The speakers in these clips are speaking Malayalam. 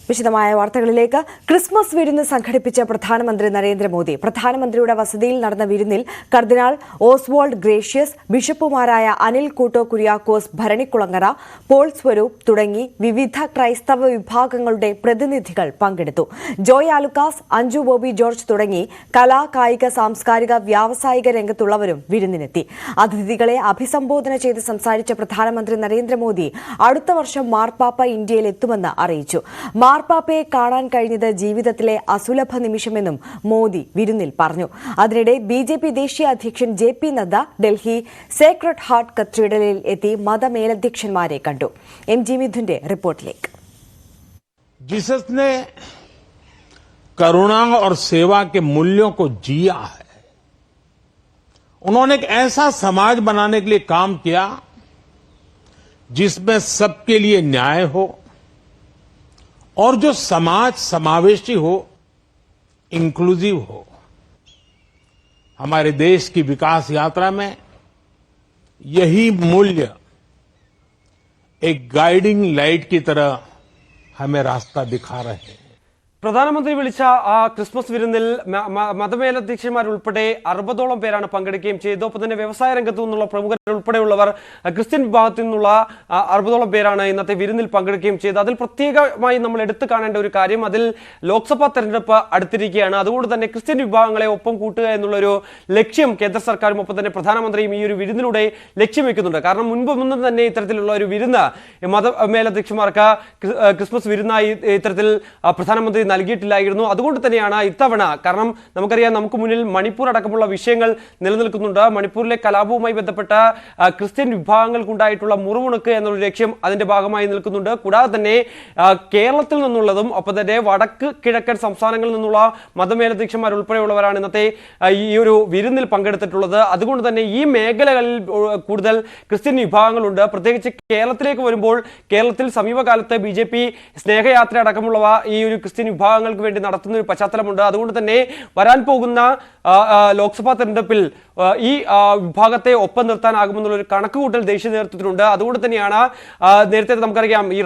വിശദമായ വാർത്തകളിലേക്ക്. ക്രിസ്മസ് വിരുന്ന് സംഘടിപ്പിച്ച പ്രധാനമന്ത്രി നരേന്ദ്രമോദി. പ്രധാനമന്ത്രിയുടെ വസതിയിൽ നടന്ന വിരുന്നിൽ കർദിനാൾ ഓസ്വാൾഡ് ഗ്രേഷ്യസ്, ബിഷപ്പുമാരായ അനിൽ കൂട്ടോ കുര്യാക്കോസ് ഭരണിക്കുളങ്ങര, പോൾ സ്വരൂപ് തുടങ്ങി വിവിധ ക്രൈസ്തവ വിഭാഗങ്ങളുടെ പ്രതിനിധികൾ പങ്കെടുത്തു. ജോയ് ആലുക്കാസ്, അഞ്ജു ബോബി ജോർജ് തുടങ്ങി കലാ, കായിക, സാംസ്കാരിക, വ്യാവസായിക രംഗത്തുള്ളവരും വിരുന്നിനെത്തി. അതിഥികളെ അഭിസംബോധന ചെയ്ത് സംസാരിച്ച പ്രധാനമന്ത്രി നരേന്ദ്രമോദി അടുത്ത വർഷം മാർപ്പാപ്പ ഇന്ത്യയിൽ എത്തുമെന്ന് അറിയിച്ചു. മാർപ്പാപ്പയെ കാണാൻ കഴിഞ്ഞത് ജീവിതത്തിലെ അസുലഭ നിമിഷമെന്നും മോദി വിരുന്നിൽ പറഞ്ഞു. അതിനിടെ ബിജെപി ദേശീയ അധ്യക്ഷൻ JP Nadda Delhi Sacred heart കത്തീഡ്രലിൽ എത്തി മതമേലധ്യക്ഷന്മാരെ കണ്ടു. MG മിഥുന്റെ റിപ്പോർട്ടിലേക്ക്. जीसस ने करुणा और सेवा के मूल्यों को जिया है. उन्होंने एक ऐसा समाज बनाने के लिए काम किया जिसमें सबके लिए न्याय हो और जो समाज समावेशी हो, इंक्लूसिव हो. हमारे देश की विकास यात्रा में यही मूल्य एक गाइडिंग लाइट की तरह हमें रास्ता दिखा रहे हैं. പ്രധാനമന്ത്രി വിളിച്ച ആ ക്രിസ്മസ് വിരുന്നിൽ മതമേലധ്യക്ഷന്മാരുൾപ്പെടെ 60ഓളം പേരാണ് പങ്കെടുക്കുകയും ചെയ്തത്. ഒപ്പം തന്നെ വ്യവസായ രംഗത്തു നിന്നുള്ള പ്രമുഖരുൾപ്പെടെയുള്ളവർ, ക്രിസ്ത്യൻ വിഭാഗത്തിൽ നിന്നുള്ള 60ഓളം പേരാണ് ഇന്നത്തെ വിരുന്നിൽ പങ്കെടുക്കുകയും ചെയ്തത്. അതിൽ പ്രത്യേകമായി നമ്മൾ എടുത്തു കാണേണ്ട ഒരു കാര്യം, അതിൽ ലോക്സഭാ തെരഞ്ഞെടുപ്പ് അടുത്തിരിക്കുകയാണ്. അതുകൊണ്ട് തന്നെ ക്രിസ്ത്യൻ വിഭാഗങ്ങളെ ഒപ്പം കൂട്ടുക എന്നുള്ളൊരു ലക്ഷ്യം കേന്ദ്ര സർക്കാരും ഒപ്പം തന്നെ പ്രധാനമന്ത്രിയും ഈ ഒരു വിരുന്നിലൂടെ ലക്ഷ്യം വെക്കുന്നുണ്ട്. കാരണം മുൻപൊന്നും തന്നെ ഇത്തരത്തിലുള്ള ഒരു വിരുന്ന് മതമേലധ്യക്ഷന്മാർക്ക് ക്രിസ്മസ് വിരുന്നായി ഇത്തരത്തിൽ പ്രധാനമന്ത്രി നൽകിയിട്ടില്ലായിരുന്നു. അതുകൊണ്ട് തന്നെയാണ് ഇത്തവണ, കാരണം നമുക്കറിയാം, നമുക്ക് മുന്നിൽ മണിപ്പൂർ അടക്കമുള്ള വിഷയങ്ങൾ നിലനിൽക്കുന്നുണ്ട്. മണിപ്പൂരിലെ കലാപവുമായി ബന്ധപ്പെട്ട ക്രിസ്ത്യൻ വിഭാഗങ്ങൾക്കുണ്ടായിട്ടുള്ള മുറിവുണക്ക് എന്നുള്ള ലക്ഷ്യം അതിന്റെ ഭാഗമായി നിൽക്കുന്നുണ്ട്. കൂടാതെ തന്നെ കേരളത്തിൽ നിന്നുള്ളതും ഒപ്പം തന്നെ വടക്ക് കിഴക്കൻ സംസ്ഥാനങ്ങളിൽ നിന്നുള്ള മതമേലധ്യക്ഷന്മാർ ഉൾപ്പെടെയുള്ളവരാണ് ഇന്നത്തെ ഈ ഒരു വിരുന്നിൽ പങ്കെടുത്തിട്ടുള്ളത്. അതുകൊണ്ട് തന്നെ ഈ മേഖലകളിൽ കൂടുതൽ ക്രിസ്ത്യൻ വിഭാഗങ്ങളുണ്ട്. പ്രത്യേകിച്ച് കേരളത്തിലേക്ക് വരുമ്പോൾ, കേരളത്തിൽ സമീപകാലത്ത് BJP സ്നേഹയാത്ര അടക്കമുള്ളവ ഈ ഒരു ക്രിസ്ത്യൻ വിഭാഗങ്ങൾക്ക് വേണ്ടി നടത്തുന്ന ഒരു പശ്ചാത്തലമുണ്ട്. അതുകൊണ്ട് തന്നെ വരാൻ പോകുന്ന ലോക്സഭാ തെരഞ്ഞെടുപ്പിൽ ഈ വിഭാഗത്തെ ഒപ്പം നിർത്താനാകുമെന്നുള്ള ഒരു കണക്കുകൂട്ടൽ ദേശീയ നേതൃത്വത്തിനുണ്ട്. അതുകൊണ്ട് തന്നെയാണ് നേരത്തെ നമുക്കറിയാം, ഈ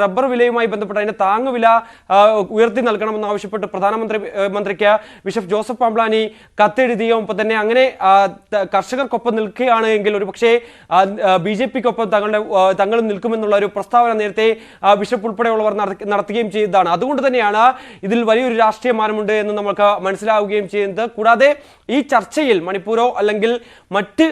റബ്ബർ വിലയുമായി ബന്ധപ്പെട്ട് അതിന്റെ താങ്ങുവില ഉയർത്തി നൽകണമെന്ന് ആവശ്യപ്പെട്ട് പ്രധാനമന്ത്രിക്ക് ബിഷപ്പ് ജോസഫ് പാംബ്ലാനി കത്തെഴുതിയ ഒപ്പം തന്നെ അങ്ങനെ കർഷകർക്കൊപ്പം നിൽക്കുകയാണ് എങ്കിൽ ഒരു പക്ഷേ BJPക്കൊപ്പം തങ്ങളും നിൽക്കുമെന്നുള്ള ഒരു പ്രസ്താവന നേരത്തെ ബിഷപ്പ് ഉൾപ്പെടെയുള്ളവർ നടത്തുകയും ചെയ്തതാണ്. അതുകൊണ്ട് തന്നെയാണ് ഇതിൽ വലിയൊരു രാഷ്ട്രീയ മാനമുണ്ട് എന്ന് നമുക്ക് മനസ്സിലാവുകയും ചെയ്യുന്നത്. കൂടാതെ ഈ ചർച്ചയിൽ മണിപ്പൂരോ അല്ലെങ്കിൽ മറ്റ്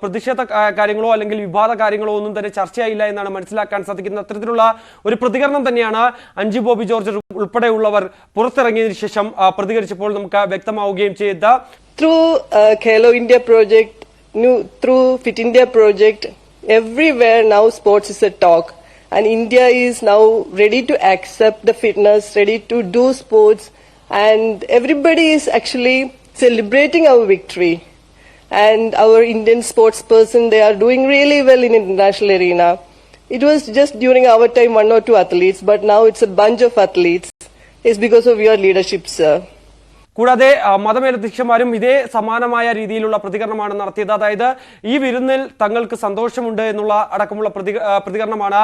പ്രതിഷേധ കാര്യങ്ങളോ അല്ലെങ്കിൽ വിവാദ കാര്യങ്ങളോ ഒന്നും തന്നെ ചർച്ചയായില്ല എന്നാണ് മനസ്സിലാക്കാൻ സാധിക്കുന്നത്. അത്തരത്തിലുള്ള ഒരു പ്രതികരണം തന്നെയാണ് അഞ്ജു ബോബി ജോർജ് ഉൾപ്പെടെയുള്ളവർ പുറത്തിറങ്ങിയതിനു ശേഷം പ്രതികരിച്ചപ്പോൾ നമുക്ക് വ്യക്തമാവുകയും ചെയ്തത്. Through Khelo India project, through Fit India project, everywhere now sports is a talk. And India is now ready to accept the fitness, ready to do sports, and everybody is actually celebrating our victory. And our Indian sports person, they are doing really well in international arena. It was just during our time 1 or 2 athletes, but now it's a bunch of athletes. It's because of your leadership, sir. കൂടാതെ മതമേലധ്യക്ഷന്മാരും ഇതേ സമാനമായ രീതിയിലുള്ള പ്രതികരണമാണ് നടത്തിയത്. അതായത് ഈ വിരുന്നിൽ തങ്ങൾക്ക് സന്തോഷമുണ്ട് എന്നുള്ള അടക്കമുള്ള പ്രതികരണമാണ്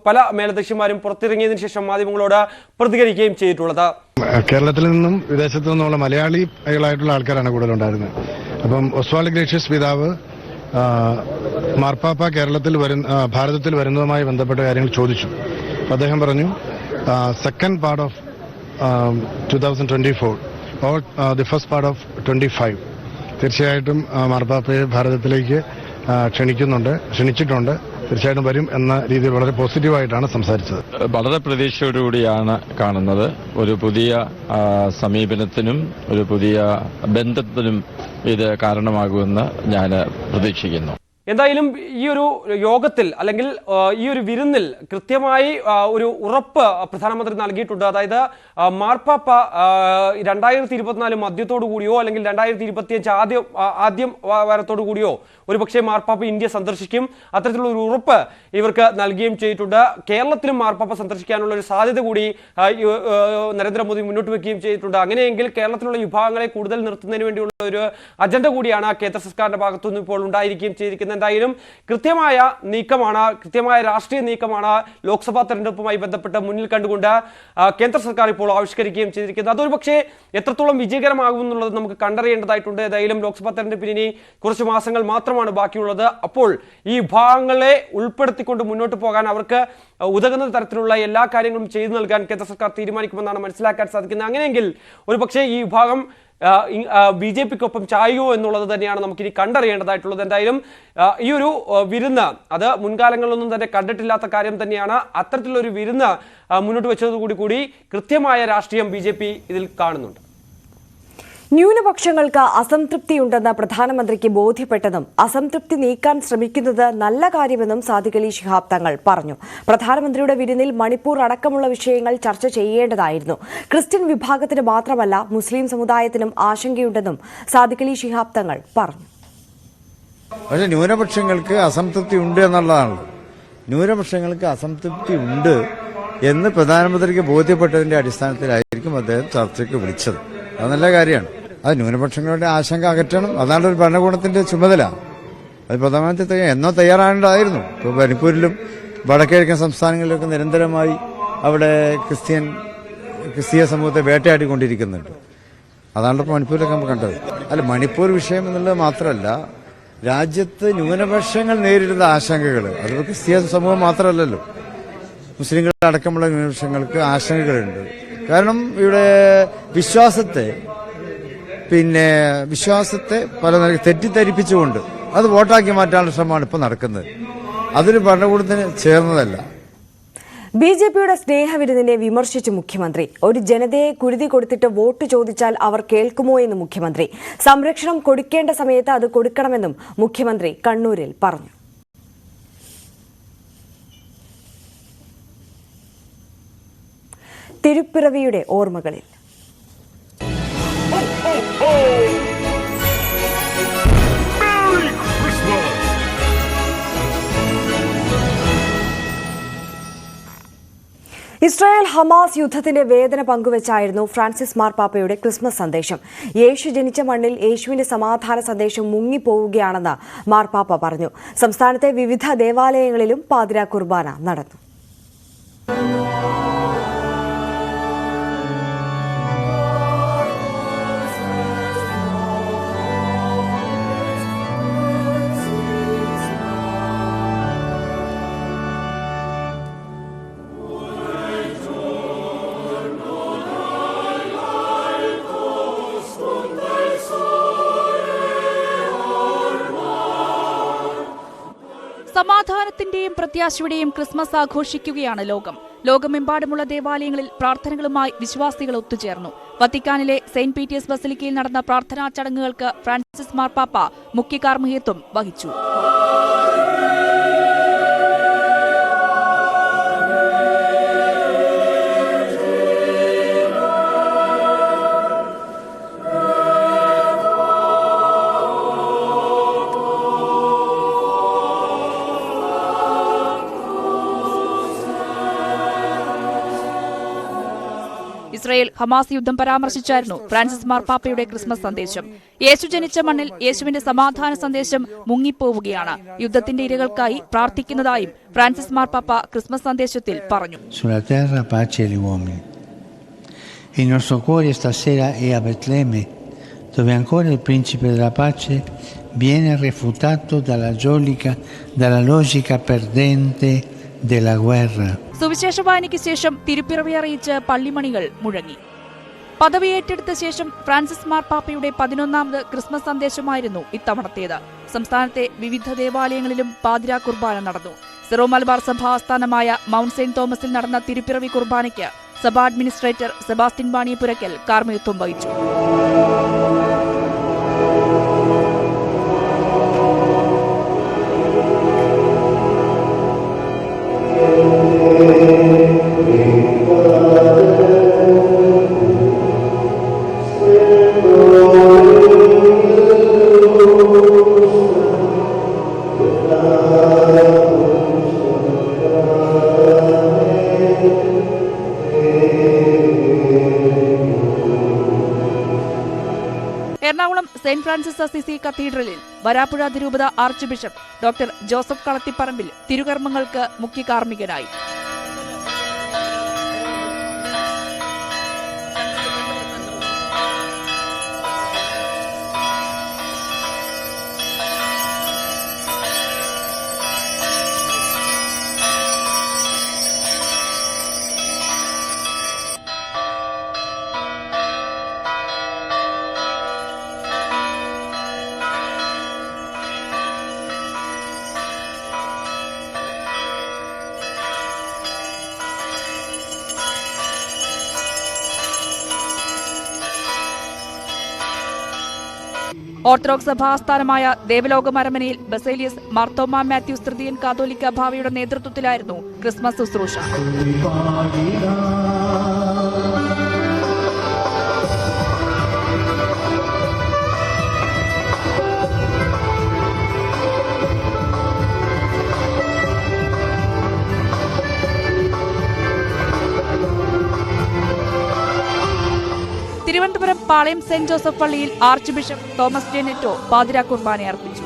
പല മേലധ്യക്ഷന്മാരും പുറത്തിറങ്ങിയതിനു ശേഷം മാധ്യമങ്ങളോട് പ്രതികരിക്കുകയും ചെയ്തിട്ടുള്ളത്. കേരളത്തിൽ നിന്നും വിദേശത്തു നിന്നുള്ള മലയാളികളായിട്ടുള്ള ആൾക്കാരാണ് കൂടുതലുണ്ടായിരുന്നത്. അപ്പം ഓസ്വാൾഡ് ഗ്രേഷ്യസ് പിതാവ് മാർപ്പാപ്പ ഭാരതത്തിൽ വരുന്നതുമായി ബന്ധപ്പെട്ട കാര്യങ്ങൾ ചോദിച്ചു. അദ്ദേഹം പറഞ്ഞു, second part of 2024 or the first part of 25 തീർച്ചയായിട്ടും മാർപ്പാപ്പയെ ഭാരതത്തിലേക്ക് ക്ഷണിച്ചിട്ടുണ്ട്. തീർച്ചയായിട്ടും വരും എന്ന രീതിയിൽ വളരെ പോസിറ്റീവായിട്ടാണ് സംസാരിച്ചത്. വളരെ പ്രതീക്ഷയോടുകൂടിയാണ് കാണുന്നത്. ഒരു പുതിയ സമീപനത്തിനും ഒരു പുതിയ ബന്ധത്തിനും ഇത് കാരണമാകുമെന്ന് ഞാൻ പ്രതീക്ഷിക്കുന്നു. എന്തായാലും ഈ ഒരു യോഗത്തിൽ അല്ലെങ്കിൽ ഈ ഒരു വിരുന്നിൽ കൃത്യമായി ഒരു ഉറപ്പ് പ്രധാനമന്ത്രി നൽകിയിട്ടുണ്ട്. അതായത് മാർപ്പാപ്പ 2024 മധ്യത്തോടു കൂടിയോ അല്ലെങ്കിൽ 2025 ആദ്യം വാരത്തോടു കൂടിയോ ഒരുപക്ഷെ മാർപ്പാപ്പ ഇന്ത്യ സന്ദർശിക്കും. അത്തരത്തിലുള്ള ഒരു ഉറപ്പ് ഇവർക്ക് നൽകുകയും ചെയ്തിട്ടുണ്ട്. കേരളത്തിലും മാർപ്പാപ്പ സന്ദർശിക്കാനുള്ള ഒരു സാധ്യത കൂടി നരേന്ദ്രമോദി മുന്നോട്ട് വെക്കുകയും ചെയ്തിട്ടുണ്ട്. അങ്ങനെയെങ്കിൽ കേരളത്തിലുള്ള വിഭാഗങ്ങളെ കൂടുതൽ നിർത്തുന്നതിന് വേണ്ടിയുള്ള ഒരു അജണ്ട കൂടിയാണ് കേന്ദ്ര സർക്കാരിന്റെ ഭാഗത്തുനിന്ന് ഇപ്പോൾ ഉണ്ടായിരിക്കുകയും ചെയ്തിരിക്കുന്നത്. ചെയ്തിരിക്കുന്നത്. എന്തായാലും കൃത്യമായ രാഷ്ട്രീയ നീക്കമാണ് ലോക്സഭാ തെരഞ്ഞെടുപ്പുമായി ബന്ധപ്പെട്ട് മുന്നിൽ കണ്ടുകൊണ്ട് കേന്ദ്ര സർക്കാർ ഇപ്പോൾ ആവിഷ്കരിക്കുകയും ചെയ്തിരിക്കുന്നത്. അതൊരു പക്ഷേ എത്രത്തോളം വിജയകരമാകുമെന്നുള്ളത് നമുക്ക് കണ്ടറിയേണ്ടതായിട്ടുണ്ട്. ഏതായാലും ലോക്സഭാ തെരഞ്ഞെടുപ്പിന് ഇനി കുറച്ച് മാസങ്ങൾ മാത്രമാണ് ബാക്കിയുള്ളത്. അപ്പോൾ ഈ വിഭാഗങ്ങളെ ഉൾപ്പെടുത്തിക്കൊണ്ട് മുന്നോട്ട് പോകാൻ അവർക്ക് ഉതകുന്ന തരത്തിലുള്ള എല്ലാ കാര്യങ്ങളും ചെയ്തു നൽകാൻ കേന്ദ്ര സർക്കാർ തീരുമാനിക്കുമെന്നാണ് മനസ്സിലാക്കാൻ സാധിക്കുന്നത്. അങ്ങനെയെങ്കിൽ ഒരുപക്ഷേ ഈ വിഭാഗം BJP-ക്കൊപ്പം ചായുമോ എന്നുള്ളത് തന്നെയാണ് നമുക്കിനി കണ്ടറിയേണ്ടതായിട്ടുള്ളത്. എന്തായാലും ഈ ഒരു വിരുന്ന് അത് മുൻകാലങ്ങളിലൊന്നും തന്നെ കണ്ടിട്ടില്ലാത്ത കാര്യം തന്നെയാണ്. അത്തരത്തിലൊരു വിരുന്ന് മുന്നോട്ട് വെച്ചതോടുകൂടി കൃത്യമായ രാഷ്ട്രീയം BJP ഇതിൽ കാണുന്നുണ്ട്. ന്യൂനപക്ഷങ്ങൾക്ക് അസംതൃപ്തിയുണ്ടെന്ന് പ്രധാനമന്ത്രിക്ക് ബോധ്യപ്പെട്ടെന്നും അസംതൃപ്തി നീക്കാൻ ശ്രമിക്കുന്നത് നല്ല കാര്യമെന്നും സാദിഖ് അലി ശിഹാബ് തങ്ങൾ പറഞ്ഞു. പ്രധാനമന്ത്രിയുടെ വിരുന്നിൽ മണിപ്പൂർ അടക്കമുള്ള വിഷയങ്ങൾ ചർച്ച ചെയ്യേണ്ടതായിരുന്നു. ക്രിസ്ത്യൻ വിഭാഗത്തിന് മാത്രമല്ല മുസ്ലിം സമുദായത്തിനും ആശങ്കയുണ്ടെന്നും സാദിഖ് അലി ശിഹാബ് തങ്ങൾ പറഞ്ഞു. പക്ഷേ ന്യൂനപക്ഷങ്ങൾക്ക് അസംതൃപ്തി ഉണ്ട് എന്നുള്ളതാണ്. ന്യൂനപക്ഷങ്ങൾക്ക് അസംതൃപ്തി ഉണ്ട് എന്ന് പ്രധാനമന്ത്രിക്ക് ബോധ്യപ്പെട്ടതിന്റെ അടിസ്ഥാനത്തിലായിരിക്കും അദ്ദേഹം ചർച്ചയ്ക്ക് വിളിച്ചത്. അത് നല്ല കാര്യമാണ്. അത് ന്യൂനപക്ഷങ്ങളുടെ ആശങ്ക അകറ്റണം. അതാണ് ഒരു ഭരണകൂടത്തിന്റെ ചുമതല. അത് പ്രധാനമന്ത്രി എന്നോ തയ്യാറാകേണ്ടതായിരുന്നു. ഇപ്പോൾ മണിപ്പൂരിലും വടക്കിഴക്കൻ സംസ്ഥാനങ്ങളിലൊക്കെ നിരന്തരമായി അവിടെ ക്രിസ്തീയ സമൂഹത്തെ വേട്ടയാടിക്കൊണ്ടിരിക്കുന്നുണ്ട്. അതാണ് ഇപ്പോൾ മണിപ്പൂരിലൊക്കെ നമ്മൾ കണ്ടത്. അല്ല, മണിപ്പൂർ വിഷയം എന്നുള്ളത് മാത്രമല്ല, രാജ്യത്ത് ന്യൂനപക്ഷങ്ങൾ നേരിടുന്ന ആശങ്കകൾ അതിപ്പോൾ ക്രിസ്തീയ സമൂഹം മാത്രമല്ലല്ലോ, മുസ്ലിങ്ങളടക്കമുള്ള ന്യൂനപക്ഷങ്ങൾക്ക് ആശങ്കകളുണ്ട്. കാരണം ഇവിടെ വിശ്വാസത്തെ പല തെറ്റിദ്ധരിപ്പിച്ചുകൊണ്ട് അത് വോട്ടാക്കി മാറ്റാനുള്ള ശ്രമമാണ് ഇപ്പോൾ നടക്കുന്നത്. അതൊരു ഭരണകൂടത്തിന് ചേർന്നതല്ല. BJP-യുടെ സ്നേഹവിരുന്നിനെ വിമർശിച്ച് മുഖ്യമന്ത്രി. ഒരു ജനതയെ കുരുതി കൊടുത്തിട്ട് വോട്ട് ചോദിച്ചാൽ അവർ കേൾക്കുമോ എന്ന് മുഖ്യമന്ത്രി. സംരക്ഷണം കൊടുക്കേണ്ട സമയത്ത് അത് കൊടുക്കണമെന്നും മുഖ്യമന്ത്രി കണ്ണൂരിൽ പറഞ്ഞു. തിരുപ്പിറവിയുടെ ഓർമ്മകളിൽ ഇസ്രായേൽ ഹമാസ് യുദ്ധത്തിന്റെ വേദന പങ്കുവച്ചായിരുന്നു ഫ്രാൻസിസ് മാർപ്പാപ്പയുടെ ക്രിസ്മസ് സന്ദേശം. യേശു ജനിച്ച മണ്ണിൽ യേശുവിന്റെ സമാധാന സന്ദേശം മുങ്ങിപ്പോവുകയാണെന്ന് മാർപ്പാപ്പ പറഞ്ഞു. സംസ്ഥാനത്തെ വിവിധ ദേവാലയങ്ങളിലും പാതിരാ കുർബാന നടന്നു. സമാധാനത്തിന്റെയും പ്രത്യാശയുടെയും ക്രിസ്മസ് ആഘോഷിക്കുകയാണ് ലോകം. ലോകമെമ്പാടുമുള്ള ദേവാലയങ്ങളിൽ പ്രാർത്ഥനകളുമായി വിശ്വാസികൾ ഒത്തുചേർന്നു. വത്തിക്കാനിലെ സെന്റ് പീറ്റേഴ്സ് ബസിലിക്കയിൽ നടന്ന പ്രാർത്ഥനാ ചടങ്ങുകൾക്ക് ഫ്രാൻസിസ് മാർപ്പാപ്പ മുഖ്യ കാർമ്മികത്വം വഹിച്ചു. ഇസ്രായേൽ ഹമാസ് യുദ്ധം പരാമർശിച്ചായിരുന്നു ഫ്രാൻസിസ് മാർപ്പാപ്പയുടെ ക്രിസ്മസ് സന്ദേശം. യേശു ജനിച്ച മണ്ണിൽ യേശുവിന്റെ സമാധാന സന്ദേശം മുങ്ങിപ്പോവുകയാണ്. യുദ്ധത്തിന്റെ ഇരകൾക്കായി പ്രാർത്ഥിക്കുന്നതായും ഫ്രാൻസിസ് മാർപ്പാപ്പ ക്രിസ്മസ് സന്ദേശത്തിൽ പറഞ്ഞു. Il nostro cuore stasera è a Betlemme, dove ancora il principe della pace viene refutato dalla logica perdente della guerra. സുവിശേഷ വായനയ്ക്ക് ശേഷം തിരുപ്പിറവി അറിയിച്ച് പള്ളിമണികൾ മുഴങ്ങി. പദവി ഏറ്റെടുത്ത ശേഷം ഫ്രാൻസിസ് മാർപ്പാപ്പയുടെ 11ാമത് ക്രിസ്മസ് സന്ദേശമായിരുന്നു ഇത്തവണത്തേത്. സംസ്ഥാനത്തെ വിവിധ ദേവാലയങ്ങളിലും പാതിരാ കുർബാന നടന്നു. സിറോ മലബാർ സഭ ആസ്ഥാനമായ മൗണ്ട് സെന്റ് തോമസിൽ നടന്ന തിരുപ്പിറവി കുർബാനയ്ക്ക് സഭാ അഡ്മിനിസ്ട്രേറ്റർ സെബാസ്റ്റ്യൻ വാണിയപുരയ്ക്കൽ കാർമ്മികത്വം വഹിച്ചു. സെന്റ് ഫ്രാൻസിസ് അസിസി കത്തീഡ്രലിൽ വരാപ്പുഴ അതിരൂപത archbishop doctor Joseph Kalathiparambil തിരുകർമ്മങ്ങൾക്ക് മുഖ്യ കാർമ്മികനായി. ഓർത്തഡോക്സ് സഭാ ആസ്ഥാനമായ ദേവലോകം അരമനയിൽ ബസേലിയസ് മാർത്തോമാ മാത്യൂസ് തൃതീയൻ കാതോലിക്ക ഭാവിയുടെ നേതൃത്വത്തിലായിരുന്നു ക്രിസ്മസ് ശുശ്രൂഷ. തിരുവനന്തപുരം പാളയം സെന്റ് ജോസഫ് പള്ളിയിൽ ആർച്ച് ബിഷപ്പ് തോമസ് ജെ നെറ്റോ പാതിരാ കുർബാന അർപ്പിച്ചു.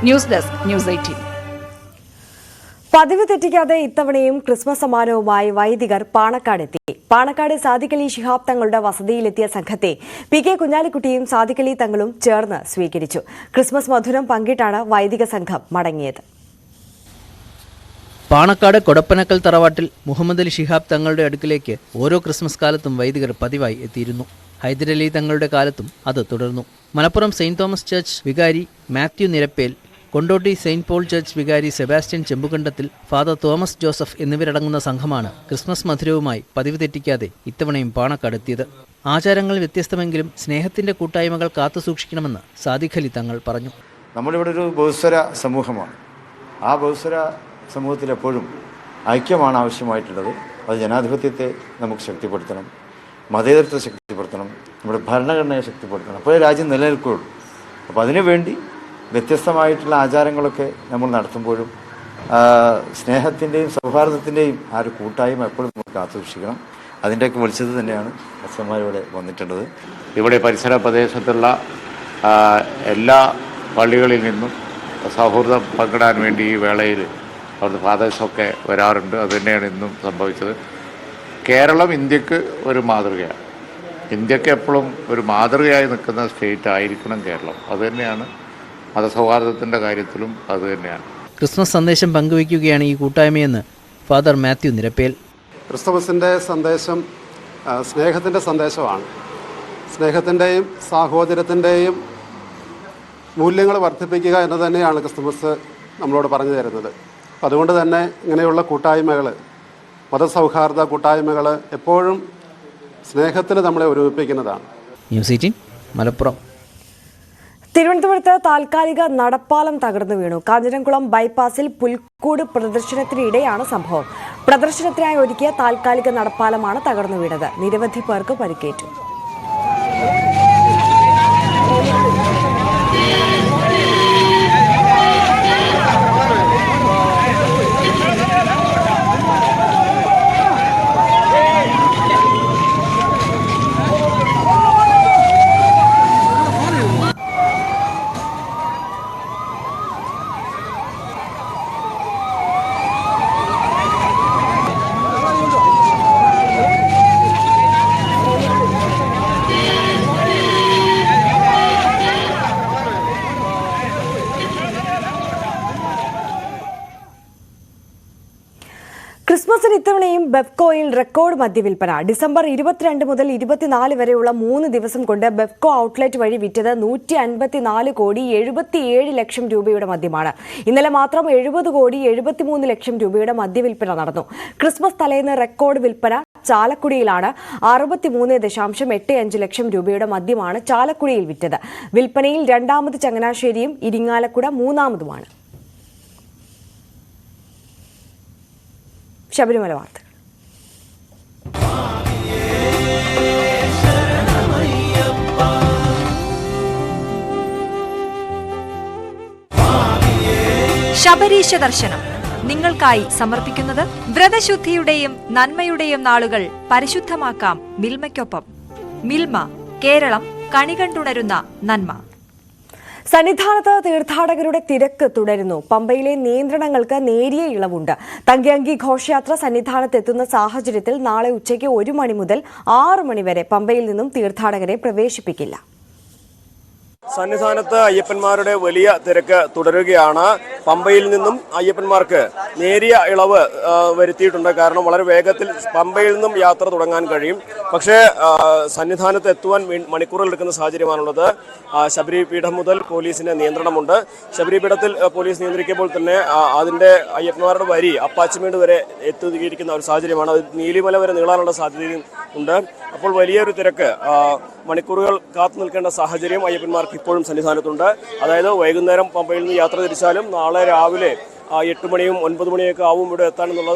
News desk news 18. പതിവ് തെറ്റിക്കാതെ ഇത്തവണയും ക്രിസ്മസ് സമ്മാനവുമായി വൈദികർ പാണക്കാടെത്തി. പാണക്കാട് സാദിഖ് അലി ശിഹാബ് തങ്ങളുടെ വസതിയിലെത്തിയ സംഘത്തെ PK കുഞ്ഞാലിക്കുട്ടിയും സാദിഖ് അലി തങ്ങളും ചേർന്ന് സ്വീകരിച്ചു. ക്രിസ്മസ് മധുരം പങ്കിട്ടാണ് വൈദിക സംഘം മടങ്ങിയത്. പാണക്കാട് കൊടപ്പനക്കൽ തറവാട്ടിൽ മുഹമ്മദ് അലി ശിഹാബ് തങ്ങളുടെ അടുക്കിലേക്ക് ഓരോ ക്രിസ്മസ് കാലത്തും വൈദികർ പതിവായി എത്തിയിരുന്നു. ഹൈദരലി തങ്ങളുടെ കാലത്തും അത് തുടർന്നു. മലപ്പുറം സെയിന്റ് തോമസ് ചർച്ച് വികാരി Mathew Nirappel, Kondotty saint Paul church വികാരി Sebastian Chembukandathil, father Thomas Joseph എന്നിവരടങ്ങുന്ന സംഘമാണ് ക്രിസ്മസ് മധുരവുമായി പതിവ് തെറ്റിക്കാതെ ഇത്തവണയും പാണക്കാടെത്തിയത്. ആചാരങ്ങൾ വ്യത്യസ്തമെങ്കിലും സ്നേഹത്തിന്റെ കൂട്ടായ്മകൾ കാത്തുസൂക്ഷിക്കണമെന്ന് സാദിഖ് അലി തങ്ങൾ പറഞ്ഞു. നമ്മളിവിടെ ഒരു ബഹുസ്വര സമൂഹമാണ്. ആ ബഹുസ്വര സമൂഹത്തിൽ എപ്പോഴും ഐക്യമാണ് ആവശ്യമായിട്ടുള്ളത്. അത് ജനാധിപത്യത്തെ നമുക്ക് ശക്തിപ്പെടുത്തണം, മതേതരത്വത്തെ ശക്തിപ്പെടുത്തണം, നമ്മുടെ ഭരണഘടനയെ ശക്തിപ്പെടുത്തണം. അപ്പോഴേ രാജ്യം നിലനിൽക്കുകയുള്ളൂ. അപ്പോൾ അതിനുവേണ്ടി വ്യത്യസ്തമായിട്ടുള്ള ആചാരങ്ങളൊക്കെ നമ്മൾ നടത്തുമ്പോഴും സ്നേഹത്തിൻ്റെയും സൗഹാർദ്ദത്തിൻ്റെയും ആ ഒരു കൂട്ടായ്മ എപ്പോഴും നമുക്ക് കാത്തുസൂക്ഷിക്കണം. അതിൻ്റെയൊക്കെ വെളിച്ചത്തിൽ തന്നെയാണ് അച്ഛന്മാരിവിടെ വന്നിട്ടുള്ളത്. ഇവിടെ പരിസര പ്രദേശത്തുള്ള എല്ലാ പള്ളികളിൽ നിന്നും സൗഹൃദം പങ്കിടാൻ വേണ്ടി ഈ വേളയിൽ അവിടുത്തെ ഫാദേഴ്സൊക്കെ വരാറുണ്ട്. അതുതന്നെയാണ് ഇന്നും സംഭവിച്ചത്. കേരളം ഇന്ത്യക്ക് ഒരു മാതൃകയാണ്. ഇന്ത്യക്ക് എപ്പോഴും ഒരു മാതൃകയായി നിൽക്കുന്ന സ്റ്റേറ്റ് ആയിരിക്കണം കേരളം. അതുതന്നെയാണ് മതസൗഹാർദ്ദത്തിൻ്റെ കാര്യത്തിലും അതുതന്നെയാണ്. ക്രിസ്മസ് സന്ദേശം പങ്കുവയ്ക്കുകയാണ് ഈ കൂട്ടായ്മയെന്ന് ഫാദർ മാത്യു നിരപ്പേൽ. ക്രിസ്തുമസിൻ്റെ സന്ദേശം സ്നേഹത്തിൻ്റെ സന്ദേശമാണ്. സ്നേഹത്തിൻ്റെയും സാഹോദര്യത്തിൻ്റെയും മൂല്യങ്ങൾ വർദ്ധിപ്പിക്കുക എന്ന് തന്നെയാണ് ക്രിസ്തുമസ് നമ്മളോട് പറഞ്ഞു തരുന്നത്. അതുകൊണ്ട് തന്നെ ഇങ്ങനെയുള്ള കൂട്ടായ്മകൾ, മതസൗഹാർദ്ദ കൂട്ടായ്മകൾ എപ്പോഴും സ്നേഹത്തിൽ നമ്മളെ ഒരുമിപ്പിക്കുന്നതാണ്. ന്യൂസ് 18 മലപ്പുറം. തിരുവനന്തപുരത്ത് താൽക്കാലിക നടപ്പാലം തകർന്നു വീണു. കാഞ്ഞിരംകുളം ബൈപ്പാസിൽ പുൽക്കൂട് പ്രദർശനത്തിനിടെയാണ് സംഭവം. പ്രദർശനത്തിനായി ഒരുക്കിയ താൽക്കാലിക നടപ്പാലമാണ് തകർന്നു വീണത്. നിരവധി പേർക്ക് പരിക്കേറ്റു. ക്രിസ്മസിന് ഇത്തവണയും ബെഫ്കോയിൽ റെക്കോർഡ് മദ്യവിൽപ്പന. ഡിസംബർ 22 മുതൽ 24 വരെയുള്ള 3 ദിവസം കൊണ്ട് ബെഫ്കോ ഔട്ട്ലെറ്റ് വഴി വിറ്റത് 154,77,00,000 രൂപയുടെ മദ്യമാണ്. ഇന്നലെ മാത്രം 70,73,00,000 രൂപയുടെ മദ്യവിൽപ്പന നടന്നു. ക്രിസ്മസ് തലേന്ന് റെക്കോർഡ് വിൽപ്പന ചാലക്കുടിയിലാണ്. 63.85 ലക്ഷം രൂപയുടെ മദ്യമാണ് ചാലക്കുടിയിൽ വിറ്റത്. വിൽപ്പനയിൽ രണ്ടാമത് ചങ്ങനാശ്ശേരിയും ഇരിങ്ങാലക്കുട മൂന്നാമതുമാണ്. ശബരിമല വാർത്തകൾ. ശബരീശ ദർശനം നിങ്ങൾക്കായി സമർപ്പിക്കുന്നത് വ്രതശുദ്ധിയുടെയും നന്മയുടെയും നാളുകൾ പരിശുദ്ധമാക്കാം മിൽമയ്ക്കൊപ്പം. മിൽമ, കേരളം കണികണ്ടുണരുന്ന നന്മ. സന്നിധാനത്ത് തീർത്ഥാടകരുടെ തിരക്ക് തുടരുന്നു. പമ്പയിലെ നിയന്ത്രണങ്ങൾക്ക് നേരിയ ഇളവുണ്ട്. തങ്കയങ്കി ഘോഷയാത്ര സന്നിധാനത്തെത്തുന്ന സാഹചര്യത്തിൽ നാളെ ഉച്ചയ്ക്ക് 1 മണി മുതൽ 6 മണി വരെ പമ്പയിൽ നിന്നും തീർത്ഥാടകരെ പ്രവേശിപ്പിക്കില്ല. സന്നിധാനത്ത് അയ്യപ്പന്മാരുടെ വലിയ തിരക്ക് തുടരുകയാണ്. പമ്പയിൽ നിന്നും അയ്യപ്പന്മാർക്ക് നേരിയ ഇളവ് വരുത്തിയിട്ടുണ്ട്. കാരണം വളരെ വേഗത്തിൽ പമ്പയിൽ നിന്നും യാത്ര തുടങ്ങാൻ കഴിയും. പക്ഷേ സന്നിധാനത്ത് എത്തുവാൻ മണിക്കൂറുകൾ എടുക്കുന്ന സാഹചര്യമാണുള്ളത്. ശബരിപീഠം മുതൽ പോലീസിന് നിയന്ത്രണമുണ്ട്. ശബരിപീഠത്തിൽ പോലീസ് നിയന്ത്രിക്കുമ്പോൾ തന്നെ അതിൻ്റെ അയ്യപ്പന്മാരുടെ വരി അപ്പാച്ചിമേട് വരെ എത്തിയിരിക്കുന്ന ഒരു സാഹചര്യമാണ്. അത് നീലിമല വരെ നീളാനുള്ള സാധ്യതയും ഉണ്ട്. അപ്പോൾ വലിയൊരു തിരക്ക് മണിക്കൂറുകൾ കാത്തു നിൽക്കേണ്ട സാഹചര്യം അയ്യപ്പന്മാർക്ക് ഇപ്പോഴും സന്നിധാനത്തുണ്ട്. അതായത് വൈകുന്നേരം പമ്പയിൽ നിന്ന് യാത്ര തിരിച്ചാലും നാളെ രാവിലെ 8 മണിയും 9 മണിയൊക്കെ ആവും ഇവിടെ എത്താനെന്നുള്ള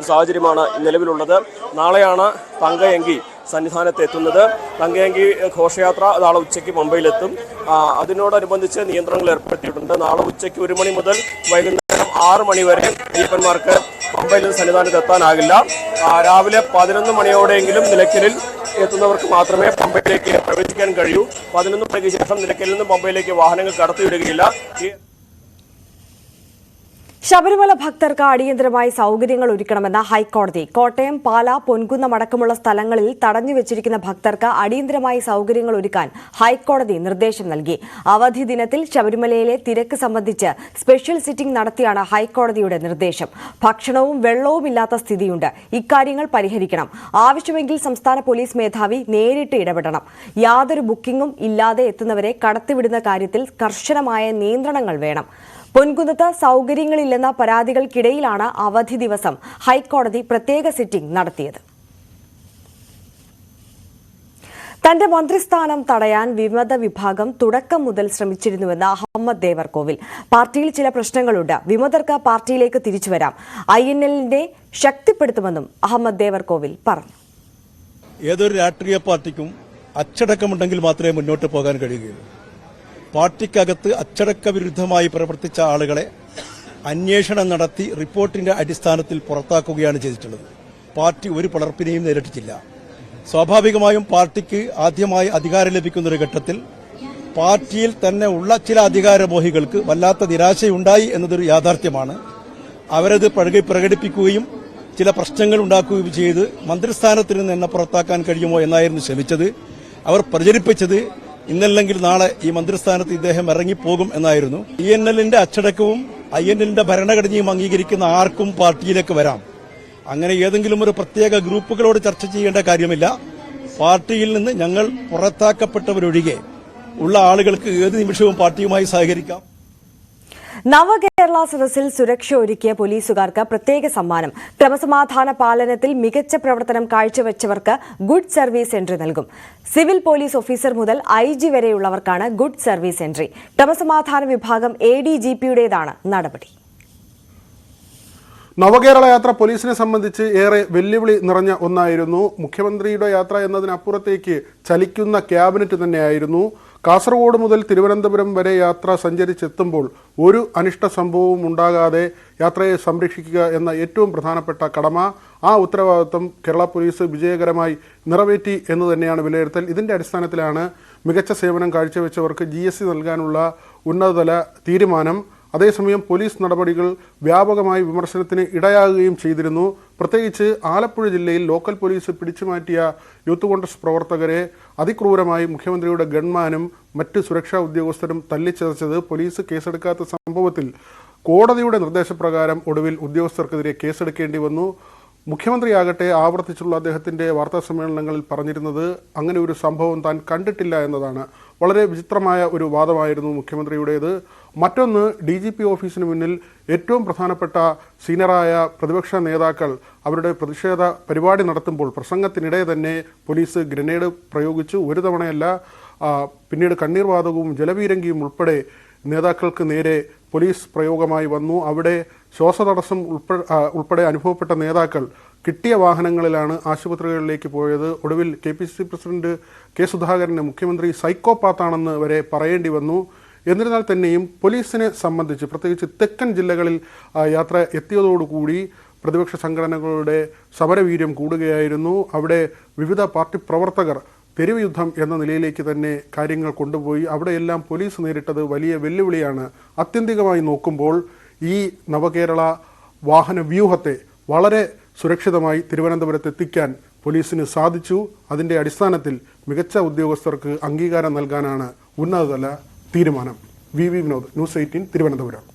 സാഹചര്യമാണ് നിലവിലുള്ളത്. നാളെയാണ് തങ്കയങ്കി സന്നിധാനത്ത് എത്തുന്നത്. തങ്കയങ്കി ഘോഷയാത്ര നാളെ ഉച്ചയ്ക്ക് പമ്പയിലെത്തും. അതിനോടനുബന്ധിച്ച് നിയന്ത്രണങ്ങൾ ഏർപ്പെടുത്തിയിട്ടുണ്ട്. നാളെ ഉച്ചയ്ക്ക് 1 മണി മുതൽ വൈകുന്നേരം 6 മണി വരെ അയ്യപ്പന്മാർക്ക് പമ്പയിൽ നിന്ന് സന്നിധാനത്ത് എത്താനാകില്ല. രാവിലെ 11 മണിയോടെയെങ്കിലും നിലയ്ക്കലിൽ എത്തുന്നവർക്ക് മാത്രമേ പമ്പയിലേക്ക് പ്രവേശിക്കാൻ കഴിയൂ. 11 മണിക്ക് ശേഷം നിലയ്ക്കലിൽ നിന്നും പമ്പയിലേക്ക് വാഹനങ്ങൾ കടത്തിവിടുകയില്ല. ശബരിമല ഭക്തർക്ക് അടിയന്തരമായി സൗകര്യങ്ങൾ ഒരുക്കണമെന്ന ഹൈക്കോടതി. കോട്ടയം, പാല, പൊൻകുന്നം അടക്കമുള്ള സ്ഥലങ്ങളിൽ തടഞ്ഞുവച്ചിരിക്കുന്ന ഭക്തർക്ക് അടിയന്തരമായി സൗകര്യങ്ങൾ ഒരുക്കാൻ ഹൈക്കോടതി നിർദ്ദേശം നൽകി. അവധി ദിനത്തിൽ ശബരിമലയിലെ തിരക്ക് സംബന്ധിച്ച് സ്പെഷ്യൽ സിറ്റിംഗ് നടത്തിയാണ് ഹൈക്കോടതിയുടെ നിർദ്ദേശം. ഭക്ഷണവും വെള്ളവും ഇല്ലാത്ത സ്ഥിതിയുണ്ട്. ഇക്കാര്യങ്ങൾ പരിഹരിക്കണം. ആവശ്യമെങ്കിൽ സംസ്ഥാന പോലീസ് മേധാവി നേരിട്ട് ഇടപെടണം. യാതൊരു ബുക്കിംഗും ഇല്ലാതെ എത്തുന്നവരെ കടത്തിവിടുന്ന കാര്യത്തിൽ കർശനമായ നിയന്ത്രണങ്ങൾ വേണം. പൊൻകുന്നത്ത് സൗകര്യങ്ങളില്ലെന്ന പരാതികൾക്കിടയിലാണ് അവധി ദിവസം ഹൈക്കോടതി പ്രത്യേക സിറ്റിംഗ് നടത്തിയത്. തന്റെ മന്ത്രിസ്ഥാനം തടയാൻ വിമത വിഭാഗം തുടക്കം മുതൽ ശ്രമിച്ചിരുന്നുവെന്ന് അഹമ്മദ് ദേവർകോവിൽ. പാർട്ടിയിൽ ചില പ്രശ്നങ്ങളുണ്ട്. വിമതർക്ക് പാർട്ടിയിലേക്ക് തിരിച്ചുവരാം. INL-നെ ശക്തിപ്പെടുത്തുമെന്നും അഹമ്മദ് ദേവർകോവിൽ പറഞ്ഞു. ഏതൊരു രാഷ്ട്രീയ പാർട്ടിക്കും അച്ചടക്കമുണ്ടെങ്കിൽ മാത്രമേ മുന്നോട്ട് പോകാൻ കഴിയുകയുള്ളൂ. പാർട്ടിക്കകത്ത് അച്ചടക്ക വിരുദ്ധമായി പ്രവർത്തിച്ച ആളുകളെ അന്വേഷണം നടത്തി റിപ്പോർട്ടിന്റെ അടിസ്ഥാനത്തിൽ പുറത്താക്കുകയാണ് ചെയ്തിട്ടുള്ളത്. പാർട്ടി ഒരു പിളർപ്പിനെയും നേരിട്ടിട്ടില്ല. സ്വാഭാവികമായും പാർട്ടിക്ക് ആദ്യമായി അധികാരം ലഭിക്കുന്ന ഒരു ഘട്ടത്തിൽ പാർട്ടിയിൽ തന്നെ ഉള്ള ചില അധികാരമോഹികൾക്ക് വല്ലാത്ത നിരാശയുണ്ടായി എന്നതൊരു യാഥാർത്ഥ്യമാണ്. അവരത് പ്രകടിപ്പിക്കുകയും ചില പ്രശ്നങ്ങൾ ഉണ്ടാക്കുകയും ചെയ്ത് മന്ത്രിസ്ഥാനത്തിൽ നിന്ന് എന്നെ പുറത്താക്കാൻ കഴിയുമോ എന്നായിരുന്നു ശ്രമിച്ചത്. അവർ പ്രചരിപ്പിച്ചത് ഇന്നല്ലെങ്കിൽ നാളെ ഈ മന്ത്രിസ്ഥാനത്ത് ഇദ്ദേഹം ഇറങ്ങിപ്പോകും എന്നായിരുന്നു. INL-ന്റെ അച്ചടക്കവും INL-ന്റെ ഭരണഘടനയും അംഗീകരിക്കുന്ന ആർക്കും പാർട്ടിയിലേക്ക് വരാം. അങ്ങനെ ഏതെങ്കിലും ഒരു പ്രത്യേക ഗ്രൂപ്പുകളോട് ചർച്ച ചെയ്യേണ്ട കാര്യമില്ല. പാർട്ടിയിൽ നിന്ന് ഞങ്ങൾ പുറത്താക്കപ്പെട്ടവരൊഴികെ ഉള്ള ആളുകൾക്ക് ഏത് നിമിഷവും പാർട്ടിയുമായി സഹകരിക്കാം. നവകേരള സദസ്സിൽ സുരക്ഷ ഒരുക്കിയ പോലീസുകാർക്ക് പ്രത്യേക സമ്മാനം. ക്രമസമാധാന പാലനത്തിൽ മികച്ച പ്രവർത്തനം കാഴ്ചവെച്ചവർക്ക് ഗുഡ് സർവീസ് എൻട്രി നൽകും. സിവിൽ പോലീസ് ഓഫീസർ മുതൽ IG വരെയുള്ളവർക്കാണ് ഗുഡ് സർവീസ് എൻട്രി. ക്രമസമാധാന വിഭാഗം ADGP-യുടേതാണ് നടപടി. നവകേരള യാത്ര പോലീസിനെ സംബന്ധിച്ച് ഏറെ വെല്ലുവിളി നിറഞ്ഞ ഒന്നായിരുന്നു. മുഖ്യമന്ത്രിയുടെ യാത്ര എന്നതിനപ്പുറത്തേക്ക് ചലിക്കുന്ന ക്യാബിനറ്റ് തന്നെയായിരുന്നു. കാസർഗോഡ് മുതൽ തിരുവനന്തപുരം വരെ യാത്ര സഞ്ചരിച്ചെത്തുമ്പോൾ ഒരു അനിഷ്ട സംഭവവും ഉണ്ടാകാതെ യാത്രയെ സംരക്ഷിക്കുക എന്ന ഏറ്റവും പ്രധാനപ്പെട്ട കടമ, ആ ഉത്തരവാദിത്വം കേരള പോലീസ് വിജയകരമായി നിറവേറ്റി എന്ന് തന്നെയാണ് വിലയിരുത്തൽ. ഇതിൻ്റെ അടിസ്ഥാനത്തിലാണ് മികച്ച സേവനം കാഴ്ചവെച്ചവർക്ക് GST നൽകാനുള്ള ഉന്നതതല തീരുമാനം. അതേസമയം പോലീസ് നടപടികൾ വ്യാപകമായി വിമർശനത്തിന് ഇടയാകുകയും ചെയ്തിരുന്നു. പ്രത്യേകിച്ച് ആലപ്പുഴ ജില്ലയിൽ ലോക്കൽ പോലീസ് പിടിച്ചുമാറ്റിയ യൂത്ത് കോൺഗ്രസ് പ്രവർത്തകരെ അതിക്രൂരമായി മുഖ്യമന്ത്രിയുടെ ഗൺമാനും മറ്റ് സുരക്ഷാ ഉദ്യോഗസ്ഥരും തല്ലിച്ചതച്ചത് പോലീസ് കേസെടുക്കാത്ത സംഭവത്തിൽ കോടതിയുടെ നിർദ്ദേശപ്രകാരം ഒടുവിൽ ഉദ്യോഗസ്ഥർക്കെതിരെ കേസെടുക്കേണ്ടി വന്നു. മുഖ്യമന്ത്രിയാകട്ടെ ആവർത്തിച്ചുള്ള അദ്ദേഹത്തിൻ്റെ വാർത്താ സമ്മേളനങ്ങളിൽ പറഞ്ഞിരുന്നത് അങ്ങനെ ഒരു സംഭവം താൻ കണ്ടിട്ടില്ല എന്നതാണ്. വളരെ വിചിത്രമായ ഒരു വാദമായിരുന്നു മുഖ്യമന്ത്രിയുടേത്. മറ്റൊന്ന്, DGP ഓഫീസിന് മുന്നിൽ ഏറ്റവും പ്രധാനപ്പെട്ട സീനിയറായ പ്രതിപക്ഷ നേതാക്കൾ അവരുടെ പ്രതിഷേധ പരിപാടി നടത്തുമ്പോൾ പ്രസംഗത്തിനിടെ തന്നെ പോലീസ് ഗ്രനേഡ് പ്രയോഗിച്ചു. ഒരു തവണയല്ല, പിന്നീട് കണ്ണീർ വാതകവും ജലപീരങ്കിയും ഉൾപ്പെടെ നേതാക്കൾക്ക് നേരെ പോലീസ് പ്രയോഗമായി വന്നു. അവിടെ ശ്വാസതടസ്സം ഉൾപ്പെടെ അനുഭവപ്പെട്ട നേതാക്കൾ കിട്ടിയ വാഹനങ്ങളിലാണ് ആശുപത്രികളിലേക്ക് പോയത്. ഒടുവിൽ KPCC പ്രസിഡന്റ് K. സുധാകരന് മുഖ്യമന്ത്രി സൈക്കോപാത്താണെന്ന് വരെ പറയേണ്ടി വന്നു. എന്നിരുന്നാൽ തന്നെയും പോലീസിനെ സംബന്ധിച്ച് പ്രത്യേകിച്ച് തെക്കൻ ജില്ലകളിൽ യാത്ര എത്തിയതോടുകൂടി പ്രതിപക്ഷ സംഘടനകളുടെ സമരവീര്യം കൂടുകയായിരുന്നു. അവിടെ വിവിധ പാർട്ടി പ്രവർത്തകർ തെരുവ് യുദ്ധം എന്ന നിലയിലേക്ക് തന്നെ കാര്യങ്ങൾ കൊണ്ടുപോയി. അവിടെയെല്ലാം പോലീസ് നേരിട്ടത് വലിയ വെല്ലുവിളിയാണ്. ആത്യന്തികമായി നോക്കുമ്പോൾ ഈ നവകേരള വാഹന വ്യൂഹത്തെ വളരെ സുരക്ഷിതമായി തിരുവനന്തപുരത്ത് എത്തിക്കാൻ പോലീസിന് സാധിച്ചു. അതിൻ്റെ അടിസ്ഥാനത്തിൽ മികച്ച ഉദ്യോഗസ്ഥർക്ക് അംഗീകാരം നൽകാനാണ് ഉന്നതതല തീരുമാനം. V Vinod, news 18 Thiruvananthapuram.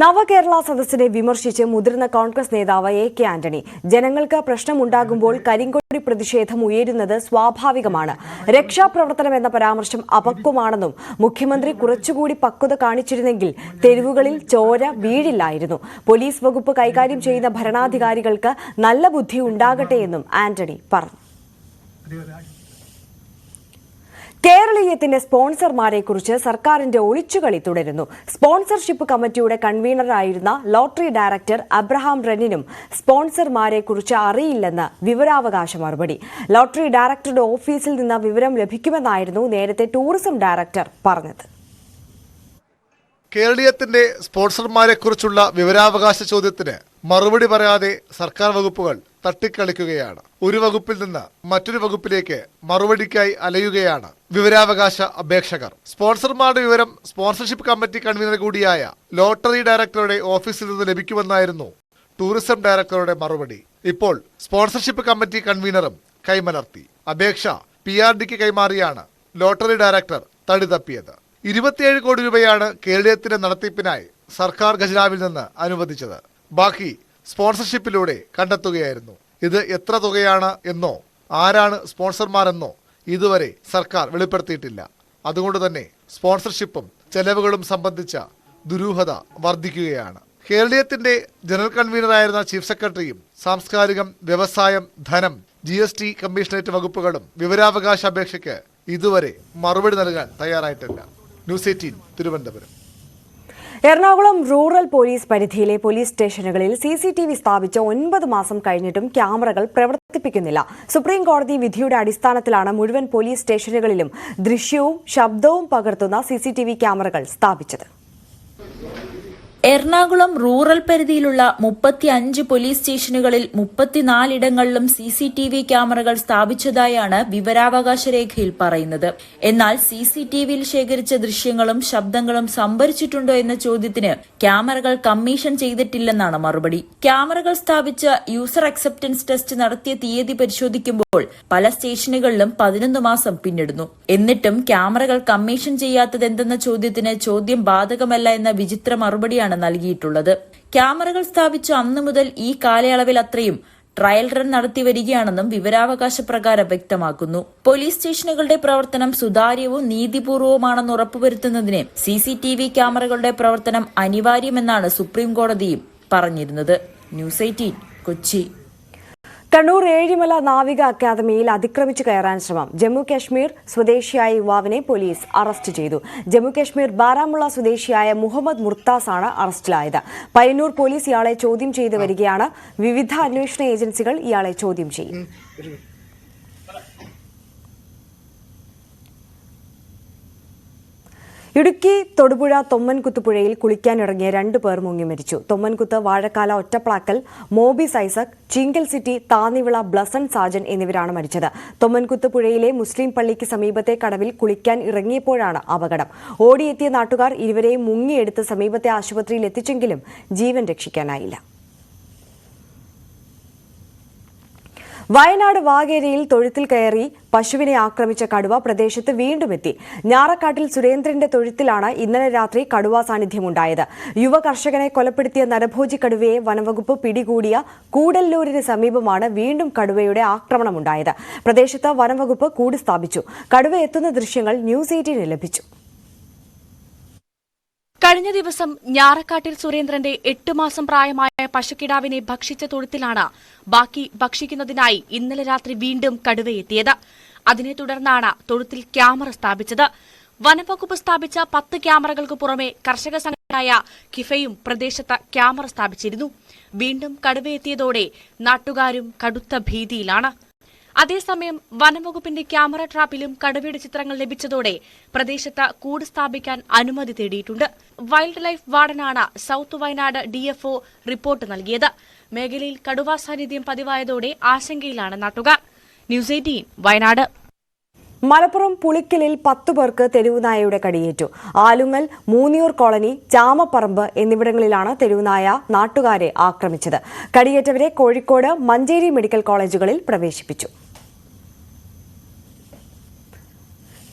നവകേരള സദസ്സിനെ വിമർശിച്ച് മുതിർന്ന കോൺഗ്രസ് നേതാവ് AK ആന്റണി, ജനങ്ങൾക്ക് പ്രശ്നമുണ്ടാകുമ്പോൾ കരിങ്കൊടി പ്രതിഷേധം ഉയരുന്നത് സ്വാഭാവികമാണ്. രക്ഷാപ്രവർത്തനം എന്ന പരാമർശം അപക്വമാണെന്നും മുഖ്യമന്ത്രി കുറച്ചുകൂടി പക്വത കാണിച്ചിരുന്നെങ്കിൽ തെരുവുകളിൽ ചോര വീഴില്ലായിരുന്നു. പോലീസ് വകുപ്പ് കൈകാര്യം ചെയ്യുന്ന ഭരണാധികാരികൾക്ക് നല്ല ബുദ്ധി ഉണ്ടാകട്ടെയെന്നും ആന്റണി പറഞ്ഞു. കേരളീയത്തിന്റെ സ്പോൺസർമാരെക്കുറിച്ച് സർക്കാരിന്റെ ഒളിച്ചുകളി തുടരുന്നു. സ്പോൺസർഷിപ്പ് കമ്മിറ്റിയുടെ കൺവീനറായിരുന്ന ലോട്ടറി ഡയറക്ടർ അബ്രഹാം റെന്നിനും സ്പോൺസർമാരെക്കുറിച്ച് അറിയില്ലെന്ന് വിവരാവകാശ മറുപടി. ലോട്ടറി ഡയറക്ടറുടെ ഓഫീസിൽ നിന്ന് വിവരം ലഭിക്കുമെന്നായിരുന്നു നേരത്തെ ടൂറിസം ഡയറക്ടർ പറഞ്ഞത്. കേരളീയത്തിന്റെ സ്പോൺസർമാരെക്കുറിച്ചുള്ള വിവരാവകാശ ചോദ്യത്തിന് മറുപടി പറയാതെ സർക്കാർ വകുപ്പുകൾ തട്ടിക്കളിക്കുകയാണ്. ഒരു വകുപ്പിൽ നിന്ന് മറ്റൊരു വകുപ്പിലേക്ക് മറുപടിക്കായി അലയുകയാണ് വിവരാവകാശ അപേക്ഷകർ. സ്പോൺസർമാരുടെ വിവരം സ്പോൺസർഷിപ്പ് കമ്മിറ്റി കൺവീനർ കൂടിയായ ലോട്ടറി ഡയറക്ടറുടെ ഓഫീസിൽ നിന്ന് ലഭിക്കുമെന്നായിരുന്നു ടൂറിസം ഡയറക്ടറുടെ മറുപടി. ഇപ്പോൾ സ്പോൺസർഷിപ്പ് കമ്മിറ്റി കൺവീനറും കൈമലർത്തി. അപേക്ഷ PRDക്ക് കൈമാറിയാണ് ലോട്ടറി ഡയറക്ടർ തടി തപ്പിയത്. 27 കോടി രൂപയാണ് കേരളീയത്തിന്റെ നടത്തിപ്പിനായി സർക്കാർ ഖജനാവിൽ നിന്ന് അനുവദിച്ചത്. ബാക്കി സ്പോൺസർഷിപ്പിലൂടെ കണ്ടെത്തുകയായിരുന്നു. ഇത് എത്ര തുകയാണ് എന്നോ ആരാണ് സ്പോൺസർമാരെന്നോ ഇതുവരെ സർക്കാർ വെളിപ്പെടുത്തിയിട്ടില്ല. അതുകൊണ്ട് തന്നെ സ്പോൺസർഷിപ്പും ചെലവുകളും സംബന്ധിച്ച ദുരൂഹത വർദ്ധിക്കുകയാണ്. കേരളീയത്തിന്റെ ജനറൽ കൺവീനറായിരുന്ന ചീഫ് സെക്രട്ടറിയും സാംസ്കാരികം, വ്യവസായം, ധനം, GST കമ്മീഷണറേറ്റ് വകുപ്പുകളും വിവരാവകാശ അപേക്ഷയ്ക്ക് ഇതുവരെ മറുപടി നൽകാൻ തയ്യാറായിട്ടില്ല. News 18 Thiruvananthapuram. Ernakulam rural police പരിധിയിലെ പോലീസ് സ്റ്റേഷനുകളിൽ CCTV സ്ഥാപിച്ച 9 മാസം കഴിഞ്ഞിട്ടും ക്യാമറകൾ പ്രവർത്തിപ്പിക്കുന്നില്ല. സുപ്രീം കോടതി വിധിയുടെ അടിസ്ഥാനത്തിലാണ് മുഴുവൻ പോലീസ് സ്റ്റേഷനുകളിലും ദൃശ്യവും ശബ്ദവും പകർത്തുന്ന CCTV ക്യാമറകൾ സ്ഥാപിച്ചത്. എറണാകുളം റൂറൽ പരിധിയിലുള്ള 35 പോലീസ് സ്റ്റേഷനുകളിൽ 34 ഇടങ്ങളിലും CCTV ക്യാമറകൾ സ്ഥാപിച്ചതായാണ് വിവരാവകാശ രേഖയിൽ പറയുന്നത്. എന്നാൽ CCTVയിൽ ശേഖരിച്ച ദൃശ്യങ്ങളും ശബ്ദങ്ങളും സംഭരിച്ചിട്ടുണ്ടോ എന്ന ചോദ്യത്തിന് ക്യാമറകൾ കമ്മീഷൻ ചെയ്തിട്ടില്ലെന്നാണ് മറുപടി. ക്യാമറകൾ സ്ഥാപിച്ച യൂസർ അക്സെപ്റ്റൻസ് ടെസ്റ്റ് നടത്തിയ തീയതി പരിശോധിക്കുമ്പോൾ പല സ്റ്റേഷനുകളിലും 11 മാസം പിന്നിടുന്നു. എന്നിട്ടും ക്യാമറകൾ കമ്മീഷൻ ചെയ്യാത്തതെന്തെന്ന ചോദ്യത്തിന് ചോദ്യം ബാധകമല്ല എന്ന വിചിത്ര മറുപടിയാണ് നൽകിയിട്ടുള്ളത്. ക്യാമറകൾ സ്ഥാപിച്ച അന്നു മുതൽ ഈ കാലയളവിൽ അത്രയും ട്രയൽ റൺ നടത്തി വരികയാണെന്നും വിവരാവകാശ പ്രകാരം വ്യക്തമാക്കുന്നു. പോലീസ് സ്റ്റേഷനുകളുടെ പ്രവർത്തനം സുതാര്യവും നീതിപൂർവവുമാണെന്ന് ഉറപ്പുവരുത്തുന്നതിന് CCTV ക്യാമറകളുടെ പ്രവർത്തനം അനിവാര്യമെന്നാണ് സുപ്രീം കോടതിയും പറഞ്ഞിരുന്നത്. ന്യൂസ് 18 കൊച്ചി. കണ്ണൂർ ഏഴിമല നാവിക അക്കാദമിയിൽ അതിക്രമിച്ചു കയറാൻ ശ്രമം. ജമ്മു കാശ്മീർ സ്വദേശിയായ യുവാവിനെ പോലീസ് അറസ്റ്റ് ചെയ്തു. ജമ്മു കാശ്മീർ ബാരാമുള്ള സ്വദേശിയായ മുഹമ്മദ് മുർത്താസ് ആണ് അറസ്റ്റിലായത്. പയ്യന്നൂർ പോലീസ് ഇയാളെ ചോദ്യം ചെയ്തു വരികയാണ്. വിവിധ അന്വേഷണ ഏജൻസികൾ ഇയാളെ ചോദ്യം ചെയ്യും. ഇടുക്കി തൊടുപുഴ തൊമ്മൻകുത്ത് പുഴയിൽ കുളിക്കാനിറങ്ങിയ 2 പേർ മുങ്ങി മരിച്ചു. തൊമ്മൻകുത്ത്, വാഴക്കാല, ഒറ്റപ്ലാക്കൽ, മോബിസ് ഐസക്, ചിങ്കൽ സിറ്റി, താന്നിവിള, ബ്ലസൻ സാജൻ എന്നിവരാണ് മരിച്ചത്. തൊമ്മൻകുത്ത് പുഴയിലെ മുസ്ലിം പള്ളിക്ക് സമീപത്തെ കടവിൽ കുളിക്കാൻ ഇറങ്ങിയപ്പോഴാണ് അപകടം. ഓടിയെത്തിയ നാട്ടുകാർ ഇരുവരെയും മുങ്ങിയെടുത്ത് സമീപത്തെ ആശുപത്രിയിൽ എത്തിച്ചെങ്കിലും ജീവൻ രക്ഷിക്കാനായില്ല. വയനാട് വാഗേരിയിൽ തൊഴുത്തിൽ കയറി പശുവിനെ ആക്രമിച്ച കടുവ പ്രദേശത്ത് വീണ്ടും എത്തി. ഞാറക്കാട്ടിൽ സുരേന്ദ്രന്റെ തൊഴുത്തിലാണ് ഇന്നലെ രാത്രി കടുവ സാന്നിധ്യമുണ്ടായത്. യുവ കർഷകനെ കൊലപ്പെടുത്തിയ നരഭോജി കടുവയെ വനംവകുപ്പ് പിടികൂടിയ കൂടല്ലൂരിന് സമീപമാണ് വീണ്ടും കടുവയുടെ ആക്രമണമുണ്ടായത്. പ്രദേശത്ത് വനംവകുപ്പ് കൂട് സ്ഥാപിച്ചു. കടുവ എത്തുന്ന ദൃശ്യങ്ങൾ ന്യൂസ് 18 ലഭിച്ചു. കഴിഞ്ഞ ദിവസം ഞാറക്കാട്ടിൽ സുരേന്ദ്രന്റെ 8 മാസം പ്രായമായ പശുക്കിടാവിനെ ഭക്ഷിച്ച തൊഴുത്തിലാണ് ബാക്കി ഭക്ഷിക്കുന്നതിനായി ഇന്നലെ രാത്രി വീണ്ടും കടുവയെത്തിയത്. അതിനെ തുടർന്നാണ് തൊഴുത്തിൽ ക്യാമറ സ്ഥാപിച്ചത്. വനംവകുപ്പ് സ്ഥാപിച്ച 10 ക്യാമറകൾക്ക് പുറമെ കർഷക സംഘടനയായ കിഫയും പ്രദേശത്ത് ക്യാമറ സ്ഥാപിച്ചിരുന്നു. വീണ്ടും കടുവയെത്തിയതോടെ നാട്ടുകാരും കടുത്ത ഭീതിയിലാണ്. അതേസമയം വനംവകുപ്പിന്റെ ക്യാമറ ട്രാപ്പിലും കടുവയുടെ ചിത്രങ്ങൾ ലഭിച്ചതോടെ പ്രദേശത്ത് കൂട് സ്ഥാപിക്കാൻ അനുമതി തേടിയിട്ടുണ്ട്. വൈൽഡ് ലൈഫ് വാർഡനാണ് സൌത്ത് വയനാട് DFO റിപ്പോർട്ട് നൽകിയത്. മേഖലയിൽ കടുവാ സാന്നിധ്യം പതിവായതോടെ ആശങ്കയിലാണ് നാട്ടുകാർ. ന്യൂസ് 18 വയനാട്. മലപ്പുറം പുളിക്കലിൽ 10 പേർക്ക് തെരുവുനായയുടെ കടിയേറ്റു. ആലുങ്ങൽ, മൂന്നിയൂർ കോളനി, ചാമപ്പറമ്പ് എന്നിവിടങ്ങളിലാണ് തെരുവുനായ നാട്ടുകാരെ ആക്രമിച്ചത്. കടിയേറ്റവരെ കോഴിക്കോട്, മഞ്ചേരി മെഡിക്കൽ കോളേജുകളിൽ പ്രവേശിപ്പിച്ചു.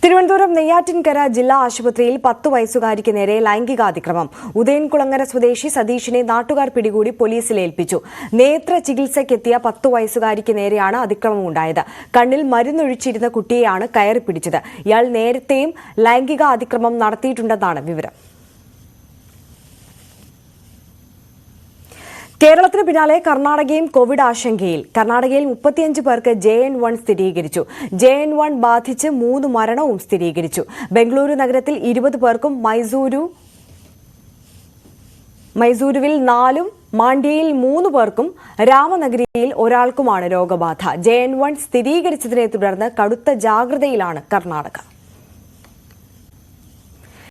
തിരുവനന്തപുരം നെയ്യാറ്റിൻകര ജില്ലാ ആശുപത്രിയിൽ 10 വയസ്സുകാരിക്ക് നേരെ ലൈംഗികാതിക്രമം. ഉദയൻകുളങ്ങര സ്വദേശി സതീഷിനെ നാട്ടുകാർ പിടികൂടി പോലീസിൽ ഏൽപ്പിച്ചു. നേത്ര ചികിത്സയ്ക്കെത്തിയ 10 വയസ്സുകാരിക്ക് നേരെയാണ് അതിക്രമമുണ്ടായത്. കണ്ണിൽ മരുന്നൊഴിച്ചിരുന്ന കുട്ടിയെയാണ് കയറി പിടിച്ചത്. ഇയാൾ നേരത്തെയും ലൈംഗിക അതിക്രമം നടത്തിയിട്ടുണ്ടെന്നാണ് വിവരം. കേരളത്തിന് പിന്നാലെ കർണാടകയും കോവിഡ് ആശങ്കയിൽ. കർണാടകയിൽ 35 പേർക്ക് JN1 സ്ഥിരീകരിച്ചു. JN1 ബാധിച്ച് 3 മരണവും സ്ഥിരീകരിച്ചു. ബംഗളൂരു നഗരത്തിൽ 20 പേർക്കും മൈസൂരുവിൽ 4, മാണ്ഡ്യയിൽ 3 പേർക്കും രാമനഗരിയിൽ ഒരാൾക്കുമാണ് രോഗബാധ. JN1 സ്ഥിരീകരിച്ചതിനെ തുടർന്ന് കടുത്ത ജാഗ്രതയിലാണ് കർണാടക.